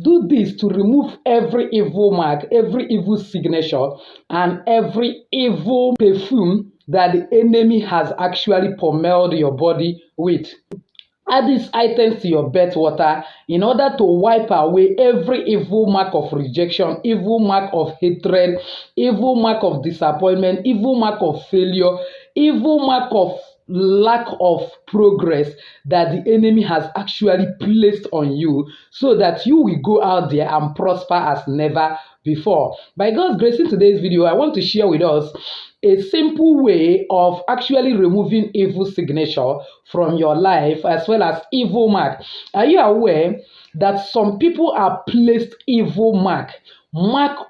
Do this to remove every evil mark, every evil signature, and every evil perfume that the enemy has actually pommeled your body with. Add these items to your bath water in order to wipe away every evil mark of rejection, evil mark of hatred, evil mark of disappointment, evil mark of failure, evil mark of lack of progress that the enemy has actually placed on you, so that you will go out there and prosper as never before. By God's grace, in today's video, I want to share with us a simple way of actually removing evil signature from your life as well as evil mark. Are you aware that some people are placed evil mark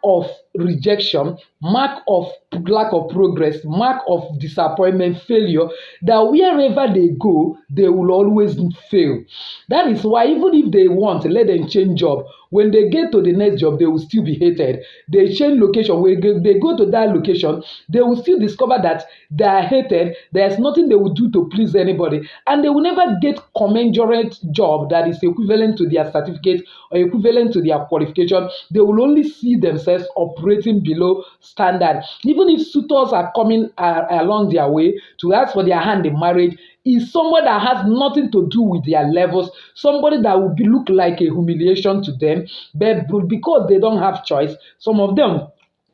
of rejection, mark of lack of progress, mark of disappointment, failure, that wherever they go, they will always fail. That is why even if they want, let them change job. When they get to the next job, they will still be hated. They change location. When they go to that location, they will still discover that they are hated. There's nothing they will do to please anybody. And they will never get commensurate job that is equivalent to their certificate or equivalent to their qualification. They will only see themselves operating below standard. Even if suitors are coming along their way to ask for their hand in marriage, is somebody that has nothing to do with their levels, somebody that will look like a humiliation to them, but because they don't have choice, some of them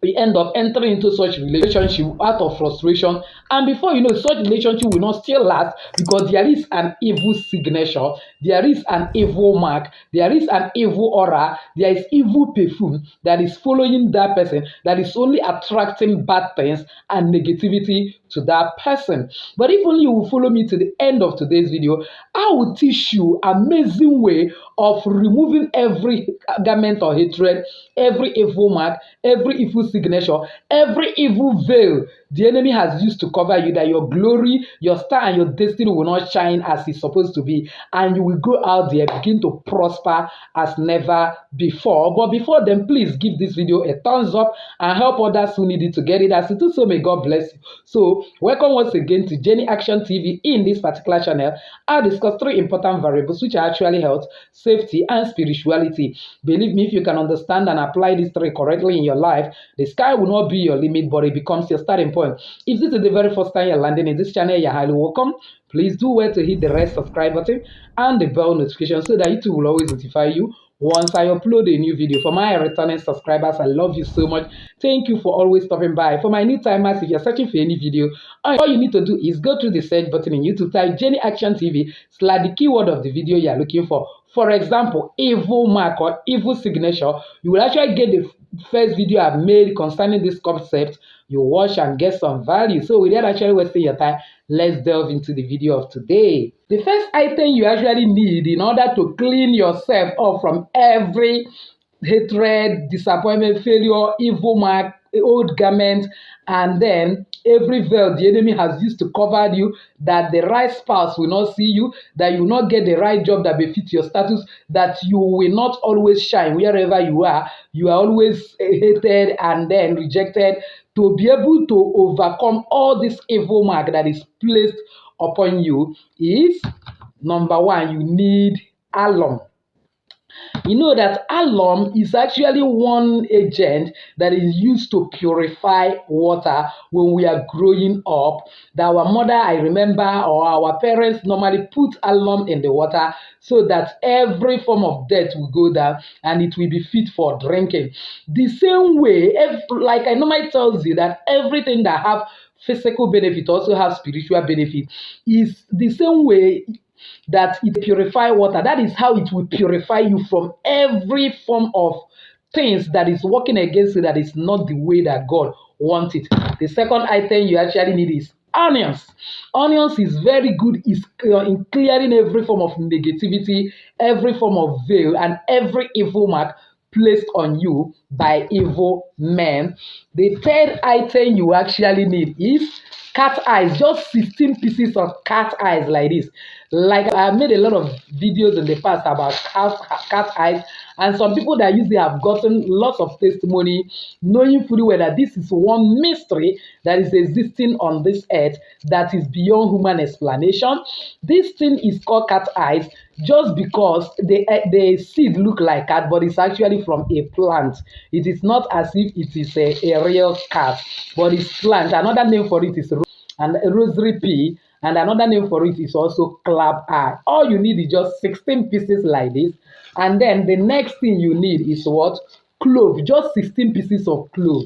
we end up entering into such relationship out of frustration, and before you know, such relationship will not still last because there is an evil signature, there is an evil mark, there is an evil aura, there is evil perfume that is following that person, that is only attracting bad things and negativity to that person. But if only you will follow me to the end of today's video, I will teach you amazing way of removing every garment of hatred, every evil mark, every evil signature, every evil veil the enemy has used to cover you, that your glory, your star, and your destiny will not shine as it's supposed to be, and you will go out there, begin to prosper as never before. But before then, please give this video a thumbs up and help others who need it to get it. As you do so, may God bless you. So, welcome once again to Jenny Action TV. In this particular channel, I discuss 3 important variables which are actually health, safety, and spirituality. Believe me, if you can understand and apply these 3 correctly in your life, the sky will not be your limit, but it becomes your starting point. If this is the very first time you're landing in this channel, you're highly welcome. Please do well to hit the red subscribe button and the bell notification so that YouTube will always notify you once I upload a new video. For my returning subscribers, I love you so much. Thank you for always stopping by. For my new timers, if you're searching for any video, all you need to do is go through the search button in YouTube, type Jenny Action TV / the keyword of the video you're looking for. For example, evil mark or evil signature, you will actually get the first video I've made concerning this concept. You watch and get some value. So without actually wasting your time, let's delve into the video of today. The first item you actually need in order to clean yourself up from every hatred, disappointment, failure, evil mark, old garment, and then every veil the enemy has used to cover you, that the right spouse will not see you, that you will not get the right job that befits your status, that you will not always shine wherever you are always hated and then rejected. To be able to overcome all this evil mark that is placed upon you is, number 1, you need alum. You know that alum is actually one agent that is used to purify water when we are growing up. That our mother, I remember, or our parents normally put alum in the water so that every form of dirt will go down and it will be fit for drinking. The same way, like I normally tell you, that everything that have physical benefit also have spiritual benefit, is the same way that it purify water. That is how it will purify you from every form of things that is working against you, that is not the way that God wants it. The second item you actually need is onions. Onions is very good in clearing every form of negativity, every form of veil, and every evil mark placed on you by evil men. The third item you actually need is cat eyes. Just 16 pieces of cat eyes like this. Like I made a lot of videos in the past about cat eyes, and some people that usually have gotten lots of testimony, knowing fully well that this is one mystery that is existing on this earth that is beyond human explanation. This thing is called cat eyes. just because the seed look like cat, but it's actually from a plant. It is not as if it is a real cat, but it's plant. Another name for it is and rosary pea, and another name for it is also clap eye. All you need is just 16 pieces like this, and then the next thing you need is what? Clove, just 16 pieces of clove.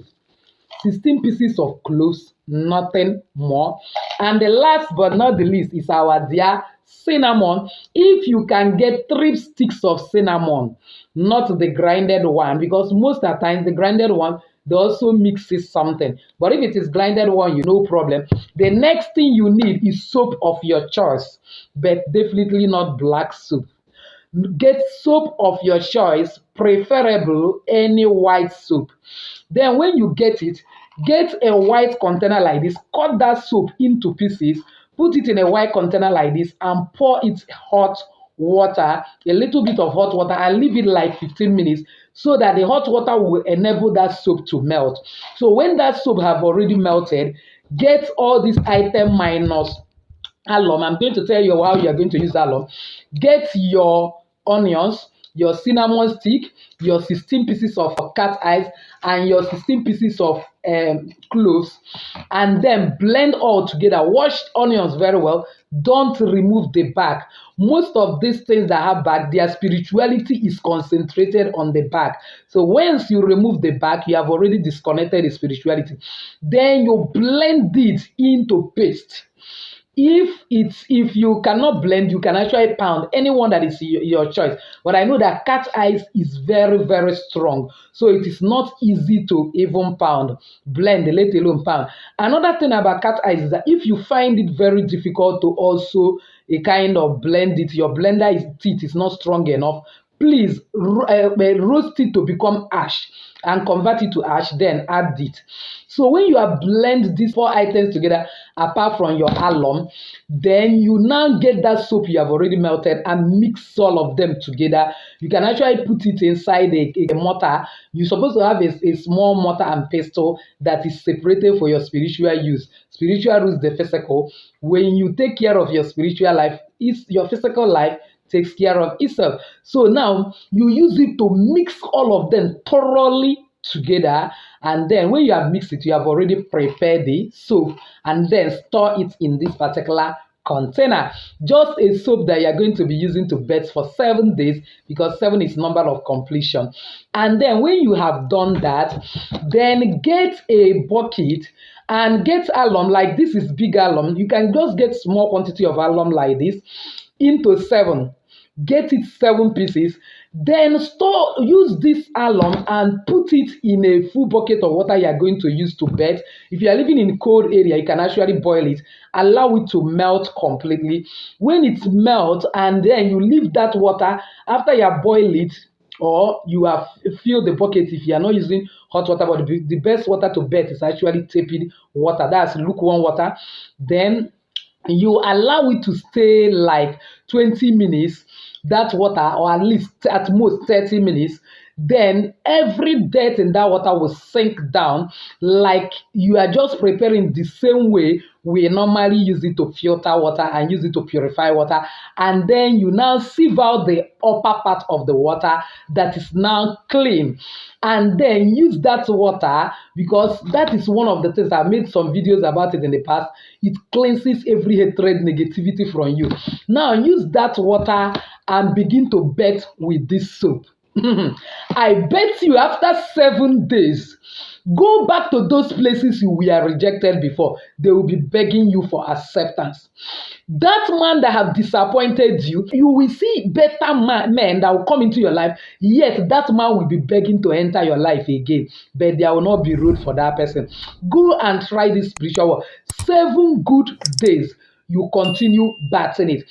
16 pieces of cloves, nothing more. And the last but not the least is our dear cinnamon. If you can get 3 sticks of cinnamon, not the grinded one, because most of the time the grinded one, they also mixes something. But if it is grinded one, you no problem. The next thing you need is soap of your choice, but definitely not black soap. Get soap of your choice, preferable any white soap. Then when you get a white container like this, cut that soap into pieces, put it in a white container like this, and pour it hot water, a little bit of hot water, and leave it like 15 minutes so that the hot water will enable that soap to melt. So when that soap have already melted, get all these item minus alum. I'm going to tell you how you are going to use alum. Get your onions, your cinnamon stick, your 16 pieces of cat eyes, and your 16 pieces of cloves, and then blend all together. Wash onions very well. Don't remove the back. Most of these things that have back, their spirituality is concentrated on the back. So once you remove the back, you have already disconnected the spirituality. Then you blend it into paste. If you cannot blend, you can actually pound anyone that is your choice. But I know that cat eyes is very, very strong, so it is not easy to even pound, blend, let alone pound. Another thing about cat eyes is that if you find it very difficult to also a kind of blend it, your blender teeth is not strong enough, please roast it to become ash and convert it to ash, then add it. So when you have blend these 4 items together, apart from your alum, then you now get that soap you have already melted and mix all of them together. You can actually put it inside a mortar. You're supposed to have a small mortar and pestle that is separated for your spiritual use. Spiritual rules the physical. When you take care of your spiritual life, it's your physical life takes care of itself. So now you use it to mix all of them thoroughly together, and then when you have mixed it, you have already prepared the soap, and then store it in this particular container. Just a soap that you're going to be using to bathe for 7 days, because 7 is number of completion. And then when you have done that, then get a bucket and get alum. Like this is big alum, you can just get small quantity of alum like this into 7. Get it 7 pieces, then use this alum and put it in a full bucket of water you are going to use to bathe. If you are living in a cold area, you can actually boil it, allow it to melt completely. When it melts, and then you leave that water after you have boiled it, or you have filled the bucket. If you are not using hot water, but the best water to bathe is actually tepid water, that's lukewarm water. Then you allow it to stay like 20 minutes, that water, or at least at most 30 minutes. Then every dirt in that water will sink down, like you are just preparing the same way we normally use it to filter water and use it to purify water. And then you now sieve out the upper part of the water that is now clean, and then use that water, because that is one of the things I made some videos about it in the past. It cleanses every hatred, negativity from you. Now use that water and begin to bathe with this soap. I bet you after 7 days, go back to those places you were rejected before. They will be begging you for acceptance. That man that have disappointed you, you will see better men that will come into your life, yet that man will be begging to enter your life again, but there will not be road for that person. Go and try this spiritual work. 7 good days, you continue battling it.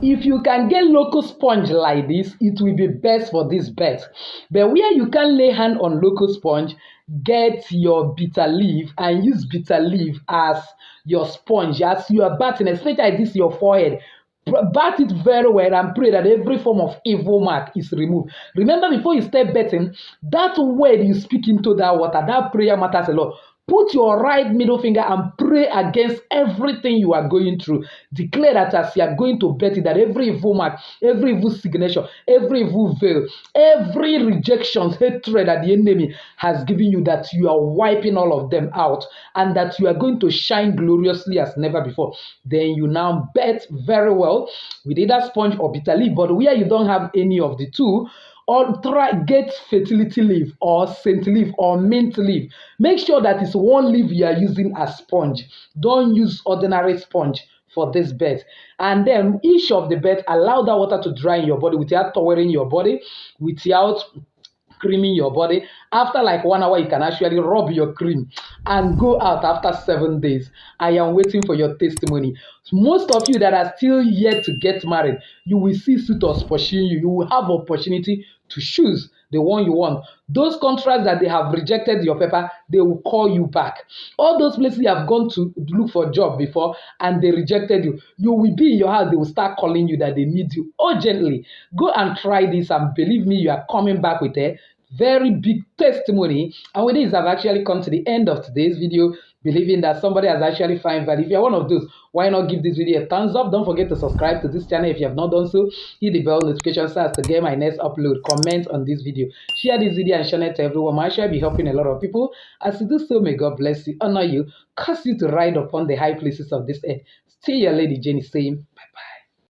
If you can get local sponge like this, it will be best for this bet. But where you can lay hand on local sponge, get your bitter leaf and use bitter leaf as your sponge as you are batting, especially this your forehead. Bat it very well and pray that every form of evil mark is removed. Remember, before you start betting, that word you speak into that water, that prayer matters a lot. Put your right middle finger and pray against everything you are going through. Declare that as you are going to bet it, that every evil mark, every evil signature, every evil veil, every rejection, hatred that the enemy has given you, that you are wiping all of them out and that you are going to shine gloriously as never before. Then you now bet very well with either sponge or bitter leaf. But where you don't have any of the two, or try get fertility leaf or saint leaf or mint leaf. Make sure that it's one leaf you are using as sponge. Don't use ordinary sponge for this bed. And then each of the bed, allow that water to dry in your body without towering your body, without creaming your body. After like 1 hour, you can actually rub your cream and go out after 7 days. I am waiting for your testimony. Most of you that are still yet to get married, you will see suitors pursuing you. You will have opportunity to choose the one you want. Those contracts that they have rejected your paper, they will call you back. All those places you have gone to look for a job before and they rejected you, you will be in your house, they will start calling you that they need you urgently. Go and try this and believe me, you are coming back with a very big testimony. And with this, I've actually come to the end of today's video, believing that somebody has actually found value. If you're one of those, why not give this video a thumbs up? Don't forget to subscribe to this channel if you have not done so. Hit the bell notification so as to get my next upload. Comment on this video, share this video and share it to everyone. I shall be helping a lot of people. As you do so, may God bless you, honor you, cause you to ride upon the high places of this earth. Stay your lady Jenny saying